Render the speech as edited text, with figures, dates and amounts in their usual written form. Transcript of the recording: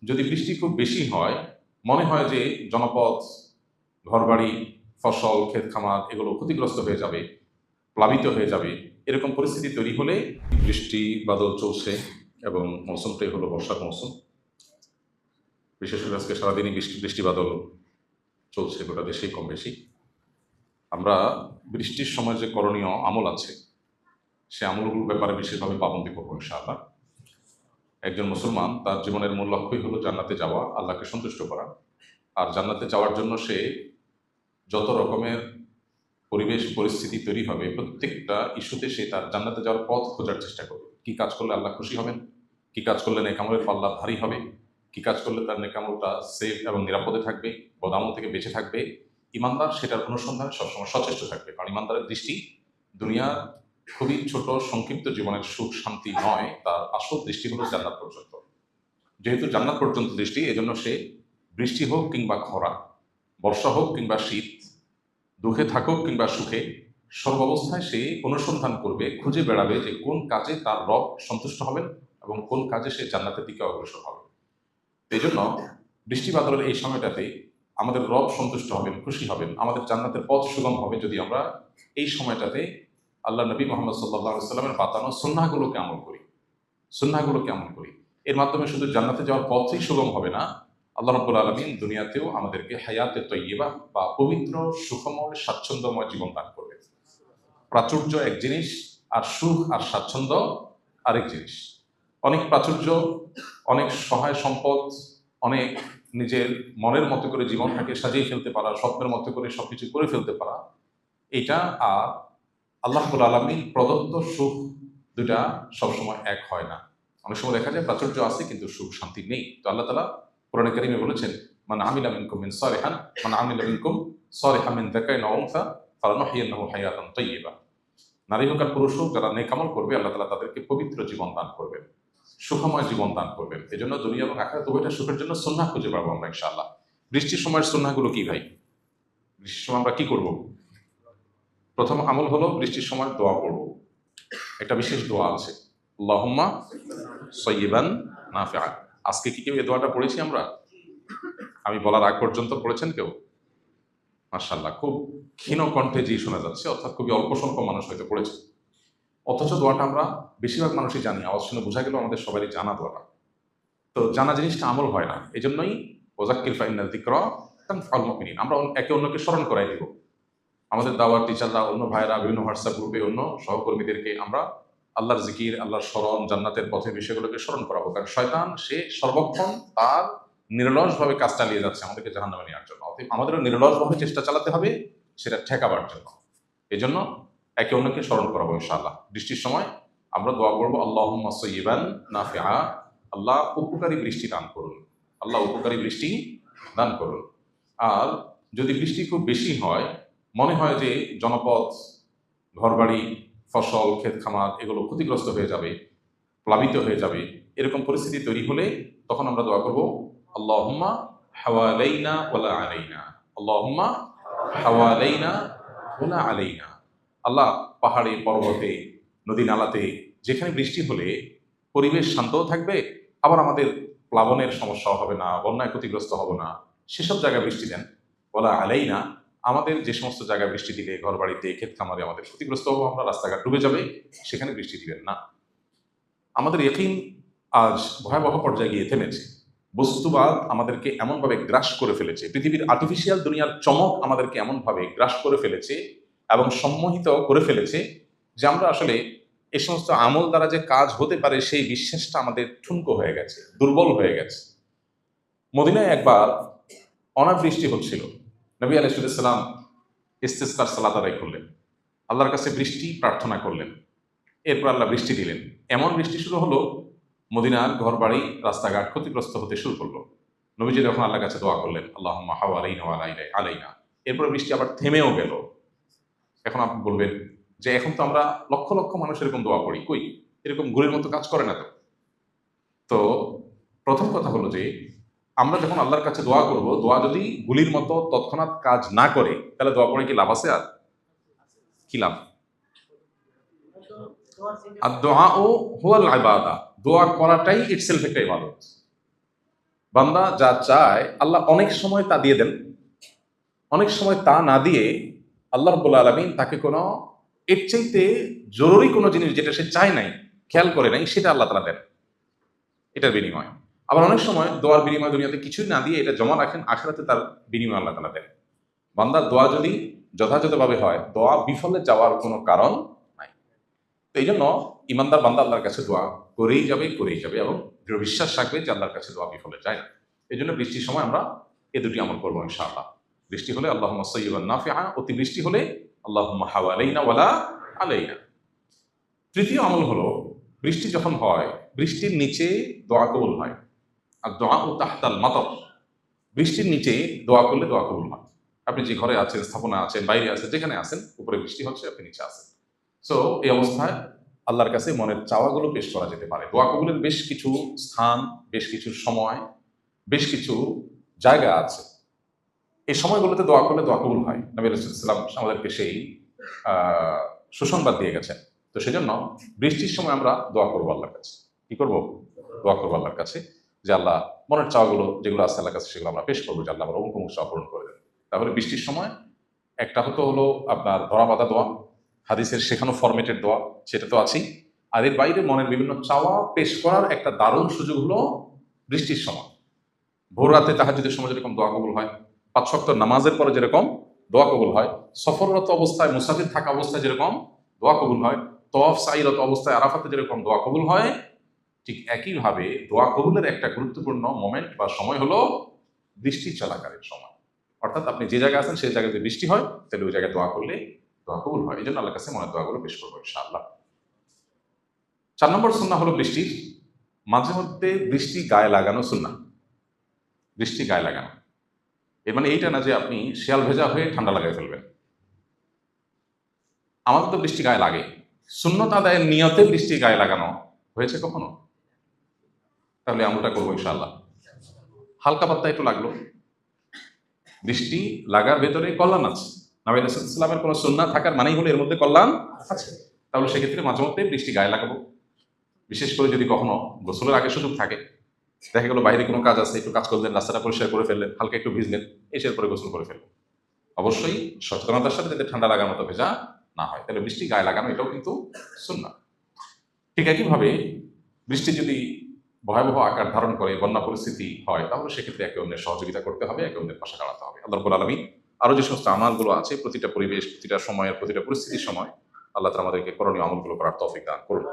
যদি বৃষ্টি খুব বেশি হয়, মনে হয় যে জনপদ, ঘরবাড়ি, ফসল, ক্ষেত খামার এগুলো ক্ষতিগ্রস্ত হয়ে যাবে, প্লাবিত হয়ে যাবে, এরকম পরিস্থিতি তৈরি হলে বৃষ্টি বাদল চলছে এবং মৌসুমটাই হলো বর্ষার মৌসুম। বিশেষ করে আজকে সারাদিনই বৃষ্টি বাদল চলছে গোটা দেশেই কম বেশি। আমরা বৃষ্টির সময় যে করণীয় আমল আছে সে আমলগুলোর ব্যাপারে বিশেষভাবে পাবন্দি করবো ইনশাআল্লাহ। একজন মুসলমান তার জীবনের মূল লক্ষ্যই হলো জান্নাতে যাওয়া, আল্লাহকে সন্তুষ্ট করা। আর জান্নাতে যাওয়ার জন্য সে যত রকমের পরিবেশ পরিস্থিতি তৈরি হবে, প্রত্যেকটা ইস্যুতে সে তার জান্নাতে যাওয়ার পথ খোঁজার চেষ্টা করবে। কি কাজ করলে আল্লাহ খুশি হবেন, কি কাজ করলে নেকামলের পাল্লা ভারী হবে, কি কাজ করলে তার নেকামলটা সেফ এবং নিরাপদে থাকবে, বদামল থেকে বেঁচে থাকবে। ইমানদার সেটার অনুসন্ধানে সবসময় সচেষ্ট থাকবে, কারণ ইমানদারের দৃষ্টি দুনিয়ার খুবই ছোট সংক্ষিপ্ত জীবনের সুখ শান্তি নয়, তার আসল দৃষ্টি হলো জান্নাত পর্যন্ত। যেহেতু জান্নাত পর্যন্ত দৃষ্টি, এজন্য সে বৃষ্টি হোক কিংবা খরা, বর্ষা হোক কিংবা শীত, দুঃখে থাকুক কিংবা সুখে, সর্বাবস্থায় সে অনুসন্ধান করবে, খুঁজে বেড়াবে যে কোন কাজে তার রব সন্তুষ্ট হবেন এবং কোন কাজে সে জান্নাতের দিকে অগ্রসর হবে। এই জন্য বৃষ্টি বাদলের এই সময়টাতে আমাদের রব সন্তুষ্ট হবেন, খুশি হবেন, আমাদের জান্নাতের পথ সুগম হবে যদি আমরা এই সময়টাতে আল্লাহ নবী মোহাম্মদ সাল্লাল্লাহু সাল্লামের বাতানো সুন্নাহগুলোকে আমল করি। এর মাধ্যমে শুধু জান্নাতে যাওয়ার পথই সুগম হবে না, আল্লাহ রাব্বুল আলামিন দুনিয়াতেও আমাদেরকে হায়াতে তৈয়্যিবা বা পবিত্র সুখময় স্বাচ্ছন্দ্যময় জীবন দান করবে। প্রাচুর্য এক জিনিস, আর সুখ আর স্বাচ্ছন্দ্য আরেক জিনিস। অনেক প্রাচুর্য, অনেক সহায় সম্পদ, অনেক নিজের মনের মতো করে জীবনটাকে সাজিয়ে ফেলতে পারা, স্বপ্নের মতো করে সবকিছু করে ফেলতে পারা, এটা আর আল্লাহ রাব্বুল আলামিন প্রদত্ত সুখ, দুটা সবসময় এক হয় না। অনেক সময় দেখা যায় প্রাচুর্য আছে কিন্তু সুখ শান্তি নেই। তো আল্লাহ তাআলা কোরআনে কারিমে বলেছেন, মান আমিলা মিনকুম সালিহান মিন যাকারিন আও উনসা ফালানুহয়িন্নাহু হায়াতান তাইয়্যিবা। নারী হোক আর পুরুষ হোক, যারা নেক আমল করবে আল্লাহ তাআলা তাদেরকে পবিত্র জীবন দান করবেন, সুখময় জীবন দান করবেন। এজন্য দুনিয়া এবং আখিরাত উভয়টা সুখের জন্য সুন্নাহ খুঁজে পাবো আমরা ইনশাআল্লাহ। বৃষ্টির সময়ের সুন্নাহগুলো কি ভাই? বৃষ্টির সময় আমরা কি করব? প্রথম আমল হলো বৃষ্টির সময় দোয়া করব। একটা বিশেষ দোয়া আছে, আল্লাহুম্মা সাইয়্যিবান নাফিআ। আজকে কি কেউ এই দোয়াটা পড়েছি আমরা? আমি বলার আগ পর্যন্ত পড়েছেন কেউ? মাশাআল্লাহ, খুব ক্ষীণ কণ্ঠে জি শোনা যাচ্ছে, অর্থাৎ খুবই অল্প সংখ্যক মানুষ হয়তো পড়েছে। অথচ দোয়াটা আমরা বেশিরভাগ মানুষই জানি, আওয়াজ শুনে বোঝা গেল আমাদের সবারই জানা দোয়াটা। তো জানা জিনিসটা আমল হয় না, এই জন্যই ওয়াযাক্কির ফাইন্না যিকরা তানফাউল মুমিনিন। আমরা একে অন্যকে স্মরণ করাই দিব। আমাদের দাওয়ার টিচাররা, অন্য ভাইরা, বিভিন্ন হোয়াটসঅ্যাপ গ্রুপে অন্য সহকর্মীদেরকে আমরা আল্লাহর জিকির, আল্লাহর স্মরণ, জান্নাতের পথে বিষয়গুলোকে স্মরণ করাবো। কারণ শয়তান সে সর্বক্ষণ তার নিরলসভাবে কাজ চালিয়ে যাচ্ছে আমাদেরকে জাহান্নামে নেওয়ার জন্য। অতএব আমাদেরও নিরলসভাবে চেষ্টা চালাতে হবে সেটা ঠেকাবার জন্য। এই জন্য একে অন্যকে স্মরণ করাবো ইনশাআল্লাহ। বৃষ্টির সময় আমরা দোয়া করবো, আল্লাহুম্মা সাইয়্যিবান নাফিআ। আল্লাহ উপকারী বৃষ্টি দান করুন, আল্লাহ উপকারী বৃষ্টি দান করুন। আর যদি বৃষ্টি খুব বেশি হয়, মনে হয় যে জনপদ, ঘরবাড়ি, ফসল, ক্ষেত খামার এগুলো ক্ষতিগ্রস্ত হয়ে যাবে, প্লাবিত হয়ে যাবে, এরকম পরিস্থিতি তৈরি হলে তখন আমরা দোয়া করবো, আল্লাহুম্মা হাওয়ালাইনা ওয়ালা আলাইনা, আল্লাহুম্মা হাওয়ালাইনা ওয়ালা আলাইনা। আল্লাহ পাহাড়ে, পর্বতে, নদী নালাতে যেখানে বৃষ্টি হলে পরিবেশ শান্তও থাকবে, আবার আমাদের প্লাবনের সমস্যাও হবে না, বন্যায় ক্ষতিগ্রস্ত হব না, সেসব জায়গায় বৃষ্টি দেন। ওয়ালা আলাইনা, আমাদের যে সমস্ত জায়গায় বৃষ্টি দিলে ঘর বাড়িতে, ক্ষেত খামারে আমাদের ক্ষতিগ্রস্ত হবো, আমরা রাস্তাঘাট ডুবে যাবে, সেখানে বৃষ্টি দিবেন না। আমাদের ইয়াকিন আজ ভয়াবহ পর্যায়ে গিয়ে থেমেছে। বস্তুবাদ আমাদেরকে এমনভাবে গ্রাস করে ফেলেছে, পৃথিবীর আর্টিফিশিয়াল দুনিয়ার চমক আমাদেরকে এমনভাবে গ্রাস করে ফেলেছে এবং সম্মোহিত করে ফেলেছে যে আমরা আসলে এই সমস্ত আমল দ্বারা যে কাজ হতে পারে সেই বিশ্বাসটা আমাদের ঠুনকো হয়ে গেছে, দুর্বল হয়ে গেছে। মদিনায় একবার অনাবৃষ্টি হচ্ছিল, নবী আলাইহিস সালাম ইস্তিসকার সালাত আদায় করলেন, আল্লাহর কাছে বৃষ্টি প্রার্থনা করলেন। এরপর আল্লাহ বৃষ্টি দিলেন। এমন বৃষ্টি শুরু হলো, মদিনার ঘর বাড়ি, রাস্তাঘাট ক্ষতিগ্রস্ত হতে শুরু করলো। নবীজি যখন আল্লাহর কাছে দোয়া করলেন, আল্লাহুম্মা হাওয়ালাইনা ওয়া আলাইনা, এরপর বৃষ্টি আবার থেমেও গেল। এখন আপনি বলবেন যে এখন তো আমরা লক্ষ লক্ষ মানুষ এরকম দোয়া করি, কই এরকম ঘুরের মতো কাজ করে না তো। তো প্রথম কথা হলো যে আমরা যখন আল্লাহর কাছে দোয়া করব, দোয়া যদি গুলির মতো তৎক্ষণাৎ কাজ না করে, তাহলে দোয়া করে কি লাভ আছে? আর কি লাভ? আর দোয়া ও হুয়াল ইবাদা, দোয়া করাটাই ইটসেলফ একটা ইবাদত। বান্দা যা চায় আল্লাহ অনেক সময় তা দিয়ে দেন, অনেক সময় তা না দিয়ে আল্লাহ রাব্বুল আলামিন তাকে কোনো এর চাইতে জরুরি কোনো জিনিস যেটা সে চায় নাই, খেয়াল করে নাই, সেটা আল্লাহ তাআলা দেন এটার বিনিময়। আবার অনেক সময় দোয়ার বিনিময় দুনিয়াতে কিছুই না দিয়ে এটা জমা রাখেন, আখিরাতে তার বিনিময় আল্লাহ তাআলা দেন। বান্দার দোয়া যদি যথাযথভাবে হয়, দোয়া বিফলে যাওয়ার কোনো কারণ নাই। তো এই জন্য ইমানদার বান্দা আল্লাহর কাছে দোয়া করেই যাবে এবং দৃঢ় বিশ্বাস রাখবে যে আল্লাহর কাছে দোয়া বিফলে যায় না। এই জন্য বৃষ্টির সময় আমরা এ দুটি আমল করবো ইনশাআল্লাহ। বৃষ্টি হলে আল্লাহুম্মা সাইয়্যিবান নাফিআ, অতিবৃষ্টি হলে আল্লাহুম্মা হাওয়ালাইনা ওয়ালা আলাইনা। তৃতীয় আমল হলো, বৃষ্টি যখন হয় বৃষ্টির নিচে দোয়া কবুল হয়। আর দোয়া ও তাহতাল মাতর, বৃষ্টির নিচে দোয়া করলে দোয়া কবুল হয়। আপনি যে ঘরে আছেন, স্থাপনা আছেন, বাইরে আছেন, যেখানে আছেন, উপরে বৃষ্টি হচ্ছে, আপনি নিচে আছেন। সো এই অবস্থায় আল্লাহর কাছে মনের চাওয়াগুলো পেশ করা যেতে পারে। দোয়া কবুলের বেশ কিছু স্থান, বেশ কিছু সময়, বেশ কিছু জায়গা আছে। এই সময়গুলোতে দোয়া করলে দোয়া কবুল হয়। নবী রাসূলুল্লাহ সাল্লাল্লাহু আলাইহি ওয়াসাল্লাম আমাদেরকে সেই সুসংবাদ দিয়ে গেছেন। তো সেজন্য বৃষ্টির সময় আমরা দোয়া করবো আল্লাহর কাছে। কি করব? দোয়া করবো আল্লাহর কাছে যে আল্লাহ মনের চাওয়াগুলো যেগুলো আছে আল্লাহর কাছে সেগুলো আমরা পেশ করবো যে আল্লাহ আমার অমুক অমুক চাওয়া পূরণ করে দেন। তাহলে বৃষ্টির সময় একটা হলো আপনার ধরা বাঁধা দোয়া, হাদিসের শেখানো ফরম্যাটের দোয়া, সেটা তো আছেই। আর এর বাইরে মনের বিভিন্ন চাওয়া পেশ করার একটা দারুণ সুযোগ হলো বৃষ্টির সময়। ভোর রাতে তাহাজ্জুদের সময় যেরকম দোয়া কবুল হয়, ৫ ওয়াক্ত নামাজের পরে যেরকম দোয়া কবুল হয়, সফররত অবস্থায় মুসাফির থাকা অবস্থায় যেরকম দোয়া কবুল হয়, তওয়াফ সাইরত অবস্থায় আরাফাতে যেরকম দোয়া কবুল হয়, ঠিক একইভাবে দোয়া কবুলের একটা গুরুত্বপূর্ণ মোমেন্ট বা সময় হলো বৃষ্টি চলাকালীন সময়। অর্থাৎ আপনি যে জায়গায় আছেন সেই জায়গায় যদি বৃষ্টি হয় তাহলে ওই জায়গায় দোয়া করলে দোয়া কবুল হয়। এই জন্য আল্লাহর কাছে মনের দোয়াগুলো পেশ করবো ইনশাআল্লাহ। ৪ নম্বর সুন্নাহ হলো বৃষ্টির মাঝে মধ্যে বৃষ্টি গায়ে লাগানো সুন্নাহ। বৃষ্টি গায়ে লাগানো এর মানে এইটা না যে আপনি শিয়াল ভেজা হয়ে ঠান্ডা লাগাই ফেলবেন। আমাদের তো বৃষ্টি গায়ে লাগে, সুন্নত আদায়ের নিয়তে বৃষ্টি গায়ে লাগানো হয়েছে কখনো? তাহলে আমলটা করবো ইনশাআল্লাহ। হালকা পাতলা একটু লাগলো, বৃষ্টি লাগার ভেতরে কল্যাণ আছে। নবী রাসূলুল্লাহ সাল্লাল্লাহু আলাইহি ওয়াসাল্লামের কোনো সুন্নাহ থাকার মানেই হলো এর মধ্যে কল্যাণ আছে। তাহলে সেক্ষেত্রে মাঝে মধ্যে বৃষ্টি গায়ে লাগাবো। বিশেষ করে যদি কখনো গোসলের আগে সুযোগ থাকে, দেখা গেল বাইরে কোনো কাজ আছে, একটু কাজ করলেন, রাস্তাটা পরিষ্কার করে ফেললেন, হালকা একটু ভিজলেন, এসে পরে গোসল করে ফেললেন। অবশ্যই সচেতনতার সাথে যাতে ঠান্ডা লাগার মতো ভেজা না হয়, তাহলে বৃষ্টি গায়ে লাগানো এটাও কিন্তু সুন্নাহ। ঠিক একইভাবে বৃষ্টি যদি ভয়াবহ আকার ধারণ করে, বন্যা পরিস্থিতি হয়, তাহলে সেক্ষেত্রে একে অন্যের সহযোগিতা করতে হবে, একে অন্যের পাশে দাঁড়াতে হবে। আল্লাহ রাব্বুল আলামিন আরো যে সমস্ত আমলগুলো আছে, প্রতিটা পরিবেশ, প্রতিটা সময়ের, প্রতিটা পরিস্থিতির সময় আল্লাহ তাআলা আমাদেরকে করণীয় আমলগুলো করার তৌফিক দান করুন।